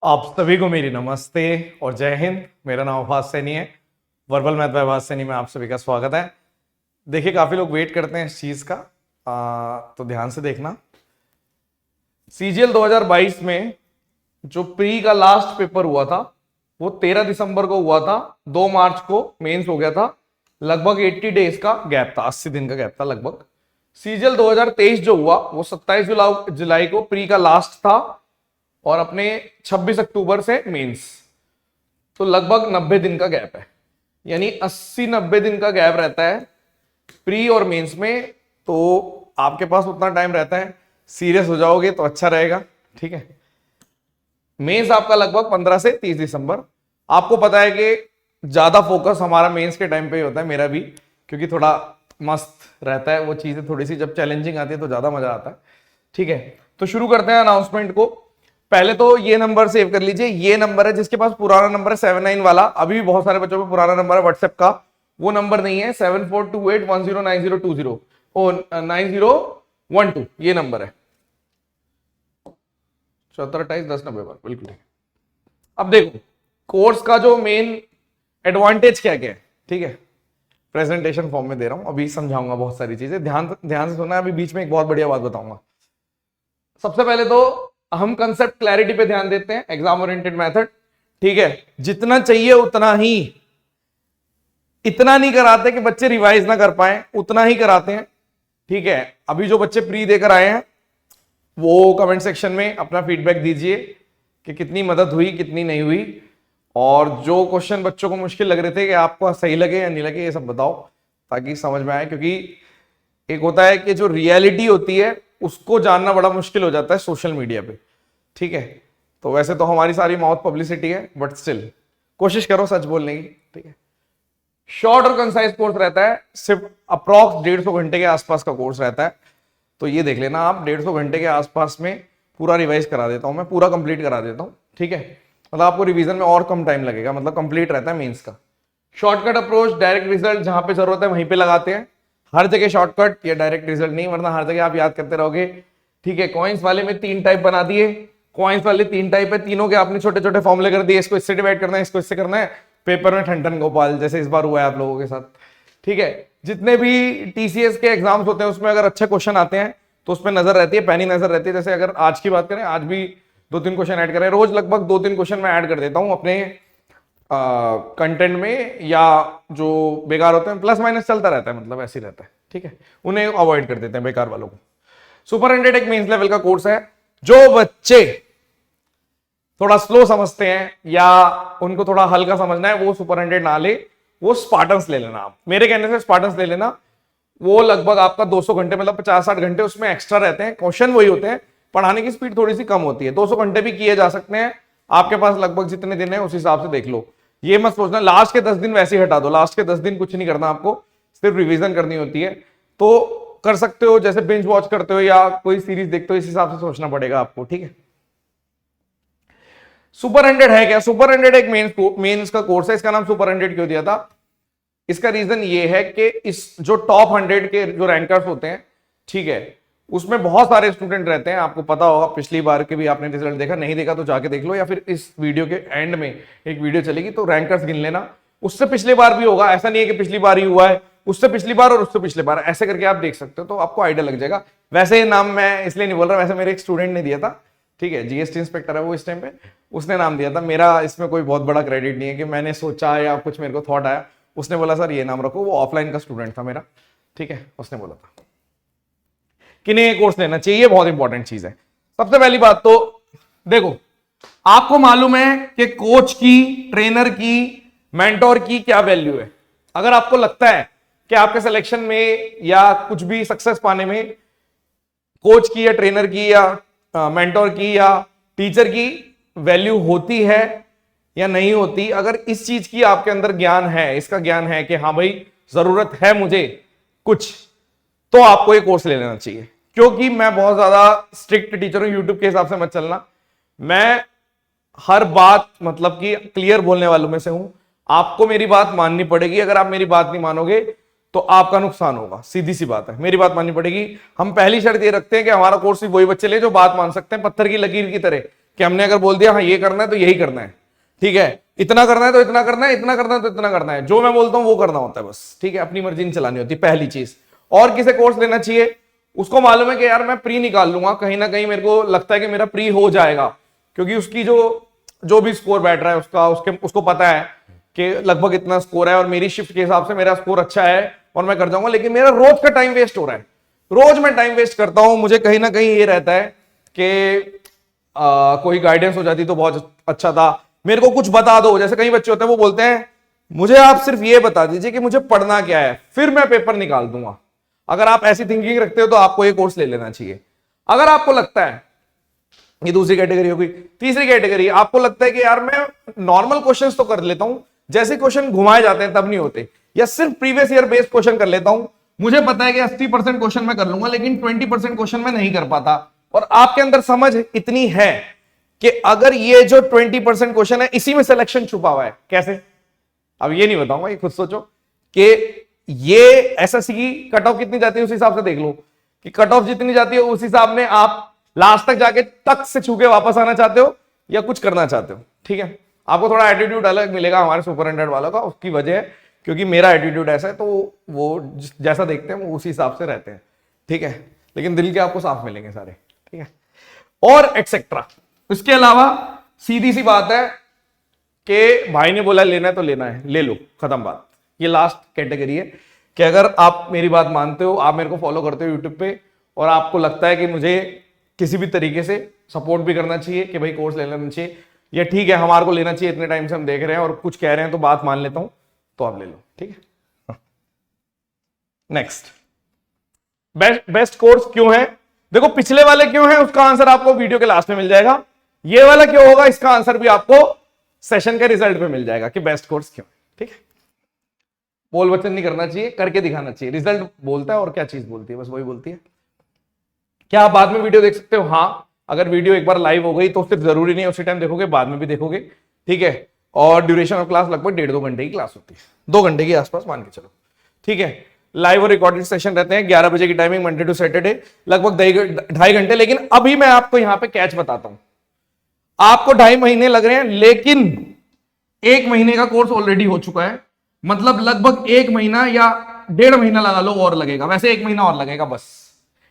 आप सभी को मेरी नमस्ते और जय हिंद। मेरा नाम अब्बास सैनी है। Verbal math bye Abbas Saini में आप सभी का स्वागत है। देखिए, काफी लोग वेट करते हैं इस चीज का, तो ध्यान से देखना। सीजीएल 2022 में जो प्री का लास्ट पेपर हुआ था वो 13 दिसंबर को हुआ था। 2 मार्च को मेंस हो गया था। लगभग 80 डेज का गैप था, 80 दिन का गैप था लगभग। सीजीएल 2023 जो हुआ वो 27 जुलाई को प्री का लास्ट था और अपने 26 अक्टूबर से मेंस, तो लगभग 90 दिन का गैप है। यानी 80-90 दिन का गैप रहता है प्री और मेंस में। तो आपके पास उतना टाइम रहता है, सीरियस हो जाओगे तो अच्छा रहेगा। ठीक है, मेंस आपका लगभग 15 से 30 दिसंबर। आपको पता है कि ज्यादा फोकस हमारा मेंस के टाइम पे ही होता है, मेरा भी, क्योंकि थोड़ा मस्त रहता है वो चीजें। थोड़ी सी जब चैलेंजिंग आती है तो ज्यादा मजा आता है। ठीक है, तो शुरू करते हैं अनाउंसमेंट को। पहले तो ये नंबर सेव कर लीजिए। ये नंबर है जिसके पास पुराना नंबर है 79 वाला। अभी भी बहुत सारे बच्चों पे पुराना नंबर है व्हाट्सएप का, वो नंबर नहीं है। 7428109020 और 9012 ये नंबर है। 74281090 पर बिल्कुल ठीक है। अब देखो कोर्स का जो मेन एडवांटेज क्या क्या है। ठीक है, प्रेजेंटेशन फॉर्म में दे रहा हूं, अभी समझाऊंगा बहुत सारी चीजें। ध्यान ध्यान से सुनना है। अभी बीच में एक बहुत बढ़िया बात बताऊंगा। सबसे पहले तो हम कंसेप्ट क्लैरिटी पे ध्यान देते हैं, एग्जाम ओरिएंटेड मेथड। ठीक है, जितना चाहिए उतना ही, इतना नहीं कराते कि बच्चे रिवाइज ना कर पाए, उतना ही कराते हैं। ठीक है, अभी जो बच्चे प्री देकर आए हैं वो कमेंट सेक्शन में अपना फीडबैक दीजिए कि कितनी मदद हुई, कितनी नहीं हुई, और जो क्वेश्चन बच्चों को मुश्किल लग रहे थे कि आपको सही लगे या नहीं लगे, ये सब बताओ ताकि समझ में आए। क्योंकि एक होता है कि जो रियलिटी होती है उसको जानना बड़ा मुश्किल हो जाता है सोशल मीडिया पे। ठीक है, तो वैसे तो हमारी सारी माउथ पब्लिसिटी है, बट स्टिल कोशिश करो सच बोलने की। ठीक है, शॉर्ट और कंसाइज कोर्स रहता है, सिर्फ अप्रॉक्स 150 घंटे के आसपास का कोर्स रहता है। तो ये देख लेना आप, 150 घंटे के आसपास में पूरा रिवाइज करा देता हूं मैं, पूरा कंप्लीट करा देता हूं। ठीक है, मतलब आपको रिवीजन में और कम टाइम लगेगा, मतलब कंप्लीट रहता है मेंस का। शॉर्टकट अप्रोच, डायरेक्ट रिजल्ट जहां पे जरूरत है वहीं पे लगाते हैं। हर जगह शॉर्टकट या डायरेक्ट रिजल्ट नहीं, वरना हर जगह आप याद करते रहोगे। ठीक है, कॉइंस वाले में 3 टाइप बना दिए। कॉइंस वाले 3 टाइप है, तीनों के आपने छोटे छोटे फॉर्मूले कर दिए। इसको इससे डिवाइड करना है, इसको इससे करना है। पेपर में ठन ठन गोपाल, जैसे इस बार हुआ है आप लोगों के साथ। ठीक है, जितने भी टीसीएस के एग्जाम्स होते हैं उसमें अगर अच्छे क्वेश्चन आते हैं तो उसमें नजर रहती है, पैनी नजर रहती है। जैसे अगर आज की बात करें, आज भी 2-3 क्वेश्चन ऐड करें। रोज लगभग 2-3 क्वेश्चन मैं ऐड कर देता हूं अपने कंटेंट में, या जो बेकार होते हैं प्लस माइनस चलता रहता है, मतलब ऐसे ही रहता है। ठीक है, उन्हें अवॉइड कर देते हैं बेकार वालों को। सुपर 100 एक मेंस लेवल का कोर्स है। जो बच्चे थोड़ा स्लो समझते हैं या उनको थोड़ा हल्का समझना है वो सुपर 100 ना ले, वो स्पार्टन्स ले लेना। आप मेरे कहने से स्पार्टन्स ले लेना। वो लगभग आपका 200 घंटे, मतलब 50-60 घंटे उसमें एक्स्ट्रा रहते हैं। क्वेश्चन वही होते हैं, पढ़ाने की स्पीड थोड़ी सी कम होती है। 200 घंटे भी किए जा सकते हैं। आपके पास लगभग जितने दिन है उस हिसाब से देख लो। ये मत सोचना लास्ट के 10 दिन वैसे ही हटा दो। लास्ट के 10 दिन कुछ नहीं करना, आपको सिर्फ रिवीजन करनी होती है। तो कर सकते हो, जैसे बिंज वॉच करते हो या कोई सीरीज देखते हो, इस हिसाब से सोचना पड़ेगा आपको। ठीक है, सुपर 100 है क्या? सुपर 100 एक मेंस का कोर्स है। इसका नाम सुपर 100 क्यों दिया था? इसका रीजन ये है कि इस जो टॉप 100 के जो रैंकर्स होते हैं, ठीक है, उसमें बहुत सारे स्टूडेंट रहते हैं। आपको पता होगा, पिछली बार के भी आपने रिजल्ट देखा, नहीं देखा तो जाके देख लो, या फिर इस वीडियो के एंड में एक वीडियो चलेगी तो रैंकर्स गिन लेना। उससे पिछली बार भी होगा, ऐसा नहीं है कि पिछली बार ही हुआ है, उससे पिछली बार और उससे पिछले बार, ऐसे करके आप देख सकते हो तो आपको आइडिया लग जाएगा। वैसे ये नाम मैं इसलिए नहीं बोल रहा, वैसे मेरे एक स्टूडेंट ने दिया था। ठीक है, जीएसटी इंस्पेक्टर है वो इस टाइम पे, उसने नाम दिया था। मेरा इसमें कोई बहुत बड़ा क्रेडिट नहीं है कि मैंने सोचा या कुछ मेरे को थॉट आया। उसने बोला सर ये नाम रखो। वो ऑफलाइन का स्टूडेंट था मेरा। ठीक है, उसने बोला था कि नहीं ये कोर्स लेना चाहिए, बहुत इंपॉर्टेंट चीज है। सबसे पहली बात तो देखो, आपको मालूम है कि कोच की, ट्रेनर की, मेंटोर की क्या वैल्यू है। अगर आपको लगता है कि आपके सिलेक्शन में या कुछ भी सक्सेस पाने में कोच की या ट्रेनर की या मेंटोर की या टीचर की वैल्यू होती है या नहीं होती, अगर इस चीज की आपके अंदर ज्ञान है, इसका ज्ञान है कि हाँ भाई जरूरत है मुझे कुछ, तो आपको ये कोर्स ले लेना चाहिए। क्योंकि मैं बहुत ज्यादा स्ट्रिक्ट टीचर हूं, यूट्यूब के हिसाब से मत चलना। मैं हर बात मतलब कि क्लियर बोलने वालों में से हूं। आपको मेरी बात माननी पड़ेगी। अगर आप मेरी बात नहीं मानोगे तो आपका नुकसान होगा, सीधी सी बात है। मेरी बात माननी पड़ेगी। हम पहली शर्त ये रखते हैं कि हमारा कोर्स भी वही बच्चे ले जो बात मान सकते हैं, पत्थर की लकीर की तरह। कि हमने अगर बोल दिया हाँ ये करना है तो यही करना है, ठीक है, इतना करना है तो इतना करना है, इतना करना है तो इतना करना है, जो मैं बोलता हूं वो करना होता है बस, ठीक है, अपनी मर्जी नहीं चलानी होती, पहली चीज। और किसे कोर्स लेना चाहिए, उसको मालूम है कि यार मैं प्री निकाल लूंगा, कहीं ना कहीं मेरे को लगता है कि मेरा प्री हो जाएगा, क्योंकि उसकी जो भी स्कोर बैठ रहा है उसको पता है कि लगभग इतना स्कोर है और मेरी शिफ्ट के हिसाब से मेरा स्कोर अच्छा है और मैं कर जाऊंगा। लेकिन मेरा रोज का टाइम वेस्ट हो रहा है, रोज मैं टाइम वेस्ट करता हूं, मुझे कहीं ना कहीं ये रहता है कि कोई गाइडेंस हो जाती तो बहुत अच्छा था, मेरे को कुछ बता दो। जैसे कई बच्चे होते हैं वो बोलते हैं मुझे आप सिर्फ ये बता दीजिए कि मुझे पढ़ना क्या है, फिर मैं पेपर निकाल दूंगा। अगर आप ऐसी थिंकिंग रखते हो तो आपको ये कोर्स ले लेना चाहिए। अगर आपको लगता है, ये दूसरी कैटेगरी होगी। तीसरी कैटेगरी, आपको लगता है कि यार मैं नॉर्मल क्वेश्चंस तो कर लेता हूं, जैसे क्वेश्चन घुमाए जाते हैं तब नहीं होते, या सिर्फ प्रीवियस ईयर बेस्ड क्वेश्चन कर लेता हूं, मुझे पता है कि 80% क्वेश्चन मैं कर लूंगा लेकिन 20% क्वेश्चन मैं नहीं कर पाता। और आपके अंदर समझ इतनी है कि अगर ये जो 20% क्वेश्चन है इसी में सिलेक्शन छुपा हुआ है, कैसे, अब ये नहीं बताऊंगा, ये खुद सोचो कि ये एसएससी की कट ऑफ कितनी जाती है उस हिसाब से देख लो कि कट ऑफ जितनी जाती है उस हिसाब में आप लास्ट तक जाके तक से छू के वापस आना चाहते हो या कुछ करना चाहते हो। ठीक है, आपको थोड़ा एटीट्यूड अलग मिलेगा हमारे सुपरिटेंडेंट वालों का, उसकी वजह है क्योंकि मेरा एटीट्यूड ऐसा है, तो वो जैसा देखते हैं वो उसी हिसाब से रहते हैं। ठीक है, लेकिन दिल के आपको साफ मिलेंगे सारे। ठीक है, और एक्सेट्रा। इसके अलावा सीधी सी बात है कि भाई ने बोला लेना है तो लेना है, ले लो, खत्म बात। ये लास्ट कैटेगरी है कि अगर आप मेरी बात मानते हो, आप मेरे को फॉलो करते हो यूट्यूब पे और आपको लगता है कि मुझे किसी भी तरीके से सपोर्ट भी करना चाहिए कि भाई कोर्स ले लेना चाहिए, या ठीक है हमारे को लेना चाहिए, इतने टाइम से हम देख रहे हैं और कुछ कह रहे हैं तो बात मान लेता हूं, तो आप ले लो। ठीक है, नेक्स्ट, बेस्ट कोर्स क्यों है? देखो पिछले वाले क्यों है उसका आंसर आपको वीडियो के लास्ट में मिल जाएगा, ये वाला क्यों होगा इसका आंसर भी आपको सेशन के रिजल्ट में मिल जाएगा कि बेस्ट कोर्स क्यों। ठीक है, बोल वचन नहीं करना चाहिए, करके दिखाना चाहिए। रिजल्ट बोलता है और क्या चीज बोलती है, बस वही बोलती है। क्या आप बाद में वीडियो देख सकते हो? हाँ, अगर वीडियो एक बार लाइव हो गई तो सिर्फ जरूरी नहीं उसी टाइम देखोगे, बाद में भी देखोगे। ठीक है, और ड्यूरेशन ऑफ क्लास लगभग 1.5-2 घंटे की क्लास होती है, 2 घंटे के आसपास मान के चलो। ठीक है, लाइव और रिकॉर्डेड सेशन रहते हैं, 11 बजे की टाइमिंग, मंडे टू सैटरडे, लगभग 2.5 घंटे। लेकिन अभी मैं आपको यहां पे कैच बताता हूं, आपको 2.5 महीने लग रहे हैं लेकिन 1 महीने का कोर्स ऑलरेडी हो चुका है, मतलब लगभग 1 महीना या 1.5 महीना लगा लो और लगेगा, वैसे 1 महीना और लगेगा, बस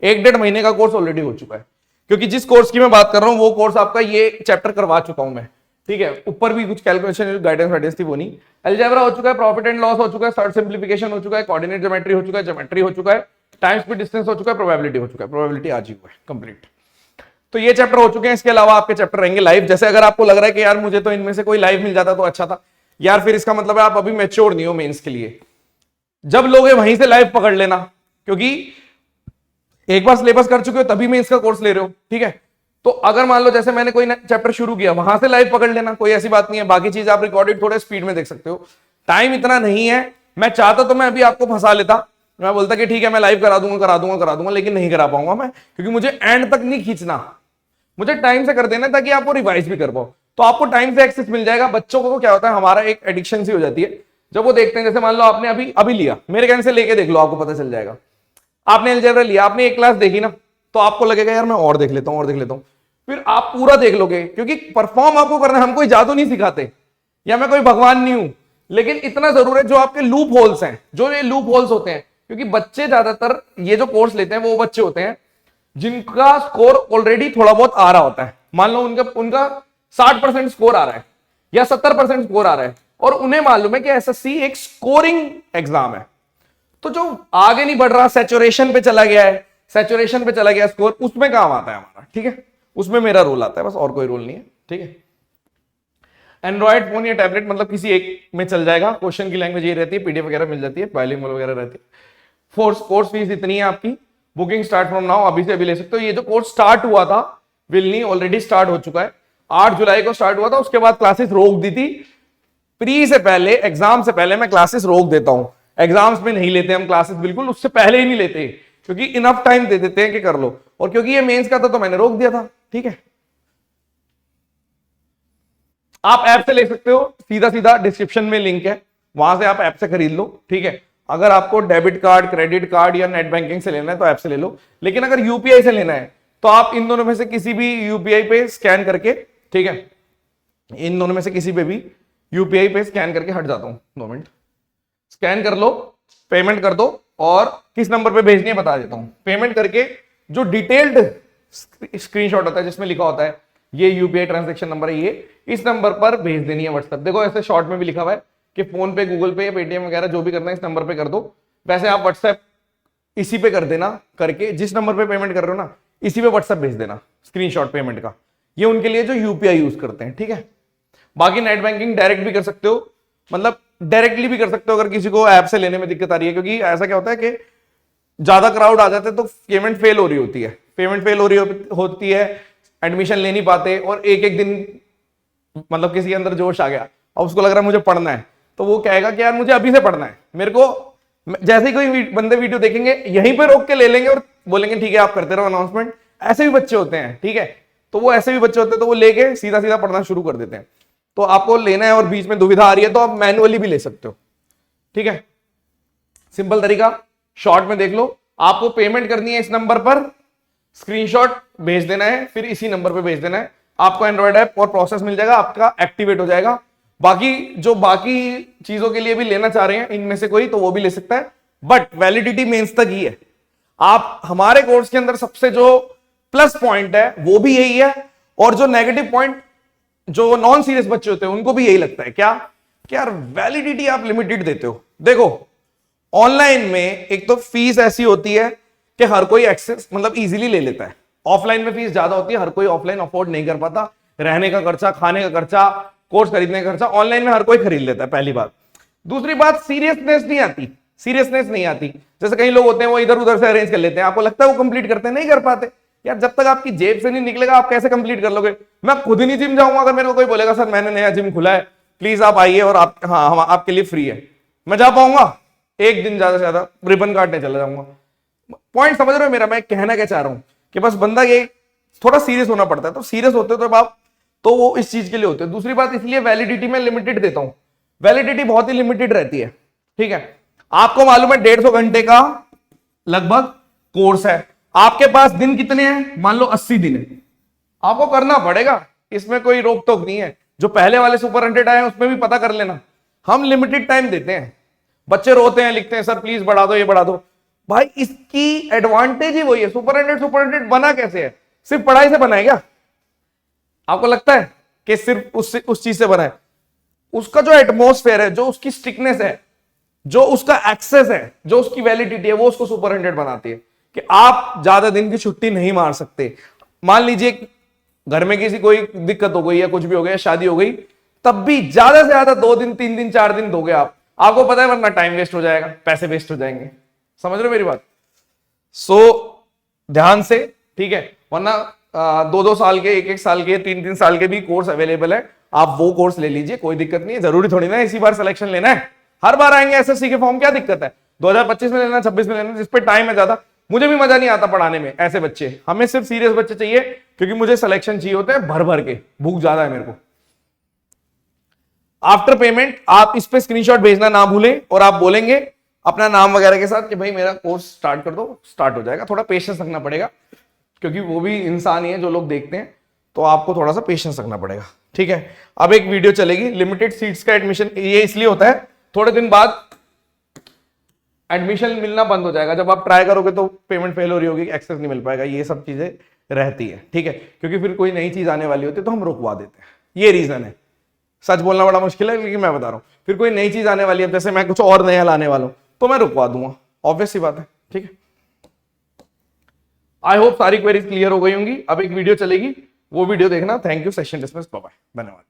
1-1.5 महीने का कोर्स ऑलरेडी हो चुका है। क्योंकि जिस कोर्स की मैं बात कर रहा हूं वो कोर्स आपका ये चैप्टर करवा चुका हूं मैं। ठीक है, ऊपर भी कुछ कैलकुलेशन गाइडेंस वाइडेंस थी वो नहीं, अलजेब्रा हो चुका है, प्रॉफिट एंड लॉस हो चुका है, सर्ट सिंप्लीफिकेशन हो चुका है, कोऑर्डिनेट ज्योमेट्री हो चुका है, ज्योमेट्री हो चुका है, टाइम स्पीड डिस्टेंस हो चुका है, प्रोबेबिलिटी हो चुका है, प्रोबेबिलिटी आज ही हुआ है कंप्लीट। तो ये चैप्टर हो चुके हैं। इसके अलावा आपके चैप्टर रहेंगे लाइव। जैसे अगर आपको लग रहा है कि यार मुझे तो इनमें से कोई लाइव मिल जाता तो अच्छा था, यार फिर इसका मतलब है आप अभी मैच्योर नहीं हो मेंस के लिए। जब लोगे वहीं से लाइव पकड़ लेना, क्योंकि एक बार सिलेबस कर चुके हो तभी मेंस का कोर्स ले रहे हो। ठीक है, तो अगर मान लो जैसे मैंने कोई चैप्टर शुरू किया वहां से लाइव पकड़ लेना, कोई ऐसी बात नहीं है। बाकी चीज आप रिकॉर्डेड थोड़े स्पीड में देख सकते हो, टाइम इतना नहीं है। मैं चाहता तो मैं अभी आपको फंसा लेता, मैं बोलता कि ठीक है मैं लाइव करा दूंगा, लेकिन नहीं करा पाऊंगा मैं, क्योंकि मुझे एंड तक नहीं खींचना, मुझे टाइम से कर देना ताकि आप वो रिवाइज भी कर पाओ। तो आपको टाइम से एक्सेस मिल जाएगा। बच्चों को क्या होता है, हमारा एक एडिक्शन सी हो जाती है जब वो देखते हैं, जैसे मान लो आपने अभी लिया, मेरे कहने से लेके देख लो, आपको पता चल जाएगा। आपने अलजेब्रा लिया, आपने एक क्लास देखी ना, तो आपको लगेगा यार मैं और देख लेता हूं, फिर आप पूरा देख लोगे, क्योंकि परफॉर्म आपको करना है। हम कोई जादू नहीं सिखाते या मैं कोई भगवान नहीं हूं, लेकिन इतना जरूर है जो आपके लूप होल्स हैं, जो ये लूप होल्स होते हैं, क्योंकि बच्चे ज्यादातर ये जो कोर्स लेते हैं वो बच्चे होते हैं जिनका स्कोर ऑलरेडी थोड़ा बहुत आ रहा होता है। मान लो उनका 60% स्कोर आ रहा है या 70% स्कोर आ रहा है, और उन्हें मालूम है कि एसएससी एक स्कोरिंग एग्जाम है। तो जो आगे नहीं बढ़ रहा, सैचुरेशन पे चला गया स्कोर, उसमें काम आता है हमारा। ठीक है, उसमें मेरा रोल आता है, बस और कोई रोल नहीं है। ठीक है, एंड्रॉइड फोन या टैबलेट मतलब किसी एक में चल जाएगा। क्वेश्चन की लैंग्वेज ये रहती है, पीडीएफ वगैरह मिल जाती है, बाइलिंगुअल वगैरह रहती है। कोर्स फीस इतनी है आपकी, बुकिंग स्टार्ट फ्रॉम नाउ, अभी से अभी ले सकते हो। ये जो कोर्स स्टार्ट हुआ था विल ऑलरेडी स्टार्ट हो चुका है, 8 जुलाई को स्टार्ट हुआ था। उसके बाद क्लासेस रोक दी थी, प्री से पहले, एग्जाम से पहले मैं क्लासेस रोक देता हूं। एग्जाम्स में नहीं लेते हम क्लासेस, बिल्कुल उससे पहले ही नहीं लेते, क्योंकि इनफ टाइम दे देते हैं कि कर लो। और क्योंकि ये मेंस का था तो मैंने रोक दिया था। ठीक है, आप ऐप से ले सकते हो, सीधा डिस्क्रिप्शन में लिंक है, वहां से आप ऐप से खरीद लो। ठीक है, अगर आपको डेबिट कार्ड, क्रेडिट कार्ड या नेट बैंकिंग से लेना है तो ऐप से ले लो, लेकिन अगर यूपीआई से लेना है तो आप इन दोनों में से किसी भी यूपीआई पे स्कैन करके ठीक है, इन दोनों में से किसी पे भी यूपीआई पे स्कैन करके हट जाता हूं, 2 मिनट, स्कैन कर लो, पेमेंट कर दो, और किस नंबर पे भेजनी है बता देता हूं। पेमेंट करके जो डिटेल्ड स्क्रीनशॉट होता है जिसमें लिखा होता है ये यूपीआई ट्रांजैक्शन नंबर है, ये इस नंबर पर भेज देनी है व्हाट्सएप। देखो ऐसे शॉर्ट में भी लिखा हुआ है कि फोन पे, गूगल पे या पेटीएम वगैरह जो भी करना है इस नंबर पे कर दो। वैसे आप व्हाट्सएप इसी पे कर देना, करके जिस नंबर पे पेमेंट कर रहे हो ना इसी पे व्हाट्सएप भेज देना स्क्रीनशॉट पेमेंट का। ये उनके लिए जो यूपीआई यूज करते हैं, ठीक है। बाकी नेट बैंकिंग डायरेक्ट भी कर सकते हो, मतलब डायरेक्टली भी कर सकते हो अगर किसी को ऐप से लेने में दिक्कत आ रही है, क्योंकि ऐसा क्या होता है कि ज्यादा क्राउड आ जाते हैं तो पेमेंट फेल हो रही होती है, पेमेंट फेल हो रही होती है, एडमिशन ले नहीं पाते, और एक एक दिन मतलब किसी के अंदर जोश आ गया और उसको लग रहा है मुझे पढ़ना है, तो वो कहेगा कि यार मुझे अभी से पढ़ना है, मेरे को जैसे ही कोई बंदे वीडियो देखेंगे यहीं पे रोक के ले लेंगे और बोलेंगे ठीक है आप करते रहो अनाउंसमेंट। ऐसे भी बच्चे होते हैं, ठीक है, तो वो ऐसे भी बच्चे होते हैं तो वो लेके सीधा सीधा पढ़ना शुरू कर देते हैं। तो आपको लेना है और बीच में दुविधा आ रही है तो आप मैनुअली भी ले सकते हो, ठीक है। सिंपल तरीका शॉर्ट में देख लो, आपको पेमेंट करनी है इस नंबर पर, स्क्रीनशॉट भेज देना है, फिर इसी नंबर पे भेज देना है, आपको एंड्रॉइड ऐप और प्रोसेस मिल जाएगा, आपका एक्टिवेट हो जाएगा। बाकी जो बाकी चीजों के लिए भी लेना चाह रहे हैं इनमें से कोई तो वो भी ले सकता है, बट वैलिडिटी मेंस तक ही है। आप हमारे कोर्स के अंदर सबसे जो प्लस पॉइंट है वो भी यही है, और जो नेगेटिव पॉइंट जो नॉन सीरियस बच्चे होते हैं उनको भी यही लगता है क्या कि यार वैलिडिटी आप लिमिटेड देते हो। देखो ऑनलाइन में एक तो फीस ऐसी होती है कि हर कोई एक्सेस मतलब इजीली ले लेता है, ऑफलाइन में फीस ज्यादा होती है, हर कोई ऑफलाइन अफोर्ड नहीं कर पाता, रहने का खर्चा, खाने का खर्चा, कोर्स खरीदने का खर्चा, ऑनलाइन में हर कोई खरीद लेता है, पहली बात। दूसरी बात सीरियसनेस नहीं आती, सीरियसनेस नहीं आती। जैसे कई लोग होते हैं वो इधर उधर से अरेंज कर लेते हैं, आपको लगता है वो कंप्लीट करते हैं, नहीं कर पाते। यार जब तक आपकी जेब से नहीं निकलेगा आप कैसे कंप्लीट कर लोगे। मैं खुद ही नहीं जिम जाऊंगा अगर मेरे को कोई बोलेगा सर मैंने नया जिम खुला है प्लीज आप आइए और आप हाँ हम आपके लिए फ्री है, मैं जा पाऊंगा? एक दिन ज्यादा से ज्यादा रिबन काटने चला जाऊंगा। पॉइंट समझ रहे हो मेरा, मैं कहना क्या चाह रहा हूं कि बस बंदा ये थोड़ा सीरियस होना पड़ता है, तो सीरियस होते हो तो आप तो वो इस चीज के लिए होते हैं। दूसरी बात इसलिए वैलिडिटी में लिमिटेड देता हूं, वैलिडिटी बहुत ही लिमिटेड रहती है, ठीक है। आपको मालूम है 150 घंटे का लगभग कोर्स है, आपके पास दिन कितने हैं? मान लो 80 दिन है, आपको करना पड़ेगा, इसमें कोई रोक टोक नहीं है। जो पहले वाले सुपर 100 आए हैं उसमें भी पता कर लेना, हम लिमिटेड टाइम देते हैं। बच्चे रोते हैं लिखते हैं सर प्लीज बढ़ा दो, ये बढ़ा दो। भाई इसकी एडवांटेज ही वही है। सुपर 100 बना कैसे है? सिर्फ पढ़ाई से बना है क्या? आपको लगता है कि सिर्फ उस चीज से बना है? उसका जो एटमोस्फेयर है, जो उसकी स्ट्रिक्टनेस है, जो उसका एक्सेस है, जो उसकी वैलिडिटी है, वो उसको सुपर 100 बनाती है कि आप ज्यादा दिन की छुट्टी नहीं मार सकते। मान लीजिए घर में किसी कोई दिक्कत हो गई या कुछ भी हो गया, शादी हो गई, तब भी ज्यादा से ज्यादा 2 दिन 3 दिन 4 दिन दोगे आप, आपको पता है वरना टाइम वेस्ट हो जाएगा, पैसे वेस्ट हो जाएंगे। समझ रहे हो मेरी बात? ध्यान से, ठीक है, वरना 2-2 साल के, 1-1 साल के, 3-3 साल के भी कोर्स अवेलेबल है, आप वो कोर्स ले लीजिए, कोई दिक्कत नहीं है। जरूरी थोड़ी ना इसी बार सिलेक्शन लेना है, हर बार आएंगे एसएससी के फॉर्म, क्या दिक्कत है? 2025 में लेना, 26 में लेना, जिस पे टाइम है ज्यादा। मुझे भी मजा नहीं आता पढ़ाने में ऐसे बच्चे, हमें सिर्फ सीरियस बच्चे चाहिए, क्योंकि मुझे सिलेक्शन चाहिए होते हैं भर भर के, भूख ज्यादा है मेरे को। आफ्टर पेमेंट आप इस पे स्क्रीनशॉट भेजना ना भूलें, और आप बोलेंगे अपना नाम वगैरह के साथ कि भाई मेरा कोर्स स्टार्ट कर दो, स्टार्ट हो जाएगा। थोड़ा पेशेंस रखना पड़ेगा, क्योंकि वो भी इंसान ही है जो लोग देखते हैं, तो आपको थोड़ा सा पेशेंस रखना पड़ेगा, ठीक है। अब एक वीडियो चलेगी, लिमिटेड सीट्स का एडमिशन, ये इसलिए होता है थोड़े दिन बाद एडमिशन मिलना बंद हो जाएगा, जब आप ट्राई करोगे तो पेमेंट फेल हो रही होगी, एक्सेस नहीं मिल पाएगा, ये सब चीजें रहती है, ठीक है। क्योंकि फिर कोई नई चीज आने वाली होती है तो हम रुकवा देते हैं, ये रीजन है। सच बोलना बड़ा मुश्किल है लेकिन मैं बता रहा हूं, फिर कोई नई चीज आने वाली है, जैसे मैं कुछ और नया लाने वाला हूं तो मैं रुकवा दूंगा, ऑब्वियस सी बात है, ठीक है। आई होप सारी क्वेरीज क्लियर हो गई होंगी। अब एक वीडियो चलेगी, वो वीडियो देखना। Thank you, session dismiss, bye bye, धन्यवाद।